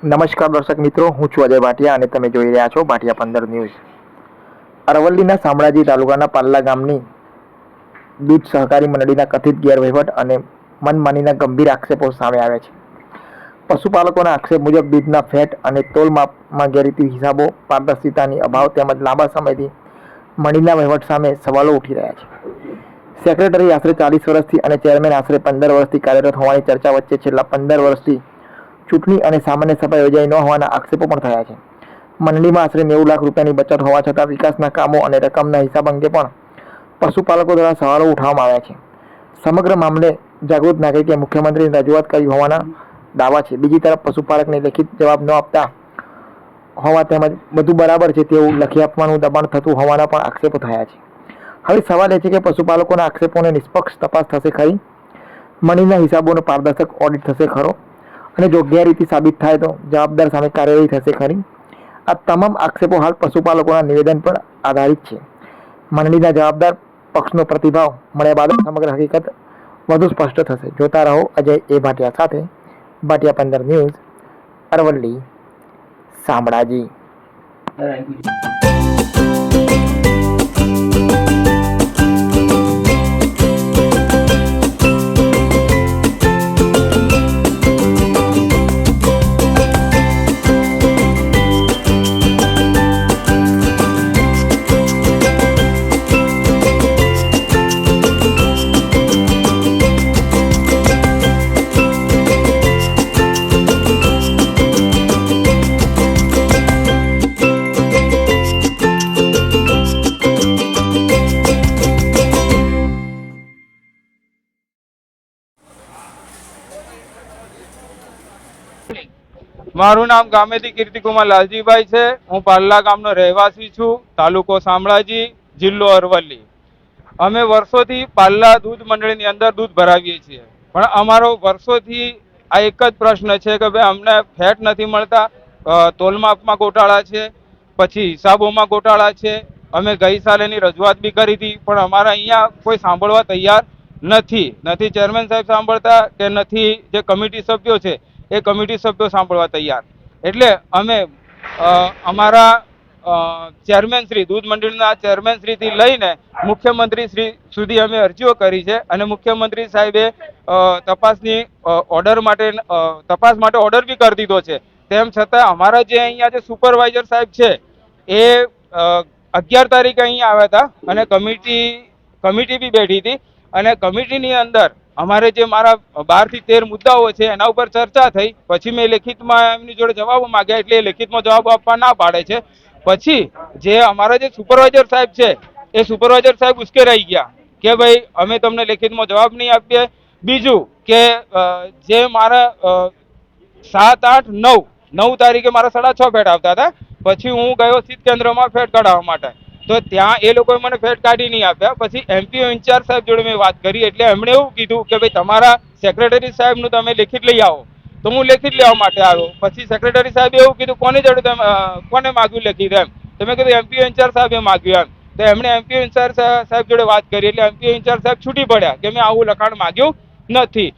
નમસ્કાર દર્શક મિત્રો, હું છું અજય ભાટિયા અને તમે જોઈ રહ્યા છો ભાટિયા 15 ન્યૂઝ। અરવલ્લીના શામળાજી તાલુકાના પાલ્લા ગામની દૂધ સહકારી મંડળીના કથિત ગેરવહીવટ અને મનમાનીના ગંભીર આક્ષેપો સામે આવ્યા છે। પશુપાલકોના આક્ષેપ મુજબ દૂધના ફેટ અને તોલ માપમાં ગેરરીતિ, હિસાબો પારદર્શિતાની અભાવ તેમજ લાંબા સમયથી મંડળીના વહીવટ સામે સવાલો ઉઠી રહ્યા છે। સેક્રેટરી આશરે 40 વર્ષથી અને ચેરમેન આશરે 15 વર્ષથી કાર્યરત હોવાની ચર્ચા વચ્ચે છેલ્લા 15 વર્ષથી ચૂંટણી અને સામાન્ય સભા યોજાઈ ન હોવાના આક્ષેપો પણ થયા છે। મંડળીમાં આશરે 90 લાખ રૂપિયાની બચત હોવા છતાં વિકાસના કામો અને રકમના હિસાબ અંગે પણ પશુપાલકો દ્વારા સવાલો ઉઠાવવામાં આવ્યા છે। સમગ્ર મામલે જાગૃત નાગરિકે મુખ્યમંત્રીને રજૂઆત કરી હોવાના દાવા છે। બીજી તરફ પશુપાલકને લેખિત જવાબ ન આપતા હોવા તેમજ બધું બરાબર છે તેવું લખી આપવાનું દબાણ થતું હોવાના પણ આક્ષેપો થયા છે। હવે સવાલ એ છે કે પશુપાલકોના આક્ષેપોને નિષ્પક્ષ તપાસ થશે ખરી? મંડળીના હિસાબોનો પારદર્શક ઓડિટ થશે ખરો? અને જો ગેરરીતિ સાબિત થાય તો જવાબદાર સામે કાર્યવાહી થશે ખરી? આ તમામ આક્ષેપો હાલ પશુપાલકોના નિવેદન પર આધારિત છે। મંડળીના જવાબદાર પક્ષનો પ્રતિભાવ મળ્યા બાદ સમગ્ર હકીકત વધુ સ્પષ્ટ થશે। જોતા રહો અજય એ ભાટિયા સાથે, ભાટિયા 15 ન્યૂઝ, અરવલ્લી, શામળાજી। મારું નામ ગામેથી કીર્તિકુમાર લાલજીભાઈ છે। હું પાલ્લા ગામનો રહેવાસી છું। તાલુકો શામળાજી, જિલ્લો અરવલ્લી। અમે વર્ષોથી પાલ્લા દૂધ મંડળીની અંદર દૂધ ભરાવીએ છીએ, પણ અમારો વર્ષોથી આ એક જ પ્રશ્ન છે કે ભાઈ અમને ફેટ નથી મળતા, તોલમાપમાં ગોટાળા છે, પછી હિસાબોમાં ગોટાળા છે। અમે ગઈ સાલ એની રજૂઆત બી કરી હતી, પણ અમારા અહીંયા કોઈ સાંભળવા તૈયાર નથી। ચેરમેન સાહેબ સાંભળતા કે નથી જે કમિટી સભ્યો છે એ કમિટી સભ્યો સાંભળવા તૈયાર। એટલે અમે અમારા ચેરમેન શ્રી, દૂધ મંડળીના ચેરમેન શ્રીથી લઈને મુખ્યમંત્રી શ્રી સુધી અમે અરજીઓ કરી છે અને મુખ્યમંત્રી સાહેબે તપાસની તપાસ માટે ઓર્ડર બી કરી દીધો છે। તેમ છતાં અમારા જે અહીંયા જે સુપરવાઇઝર સાહેબ છે એ 11 તારીખે અહીંયા આવ્યા હતા અને કમિટી બી બેઠી હતી અને કમિટીની અંદર અમારે જે મારા 12 થી 13 મુદ્દાઓ છે એના ઉપર ચર્ચા થઈ। પછી મેં લેખિતમાં એમની જોડે જવાબો માંગ્યા, એટલે લેખિતમાં જવાબ આપવા ના પાડે છે। પછી જે અમારા જે સુપરવાઇઝર સાહેબ છે એ સુપરવાઇઝર સાહેબ ઉશ્કેરાઈ ગયા કે ભાઈ અમે તમને લેખિતમાં જવાબ નહીં આપીએ। બીજું કે જે મારા 7, 8, 9 તારીખે મારા 6.5 ફેટ આવતા હતા, પછી હું ગયો શીત કેન્દ્રમાં ફેટ કાઢવા માટે, તો ત્યાં એ લોકોએ મને ફેટ કાઢી નહીં આપ્યા। પછી એમપીઓ ઇન્ચાર્જ સાહેબ જોડે મેં વાત કરી, એટલે એમણે એવું કીધું કે ભાઈ તમારા સેક્રેટરી સાહેબનું તમે લેખિત લઈ આવો। તો હું લેખિત લેવા માટે આવ્યો। પછી સેક્રેટરી સાહેબે એવું કીધું કોની જોડે કોને માગ્યું લેખિત એમ? તો મેં કીધું એમપીઓ ઇન્ચાર્જ સાહેબે માગ્યું એમ। તો એમણે એમપીઓ ઇન્ચાર્જ સાહેબ જોડે વાત કરી, એટલે એમપીઓ ઇન્ચાર્જ સાહેબ છૂટી પડ્યા કે મેં આવું લખાણ માગ્યું નથી।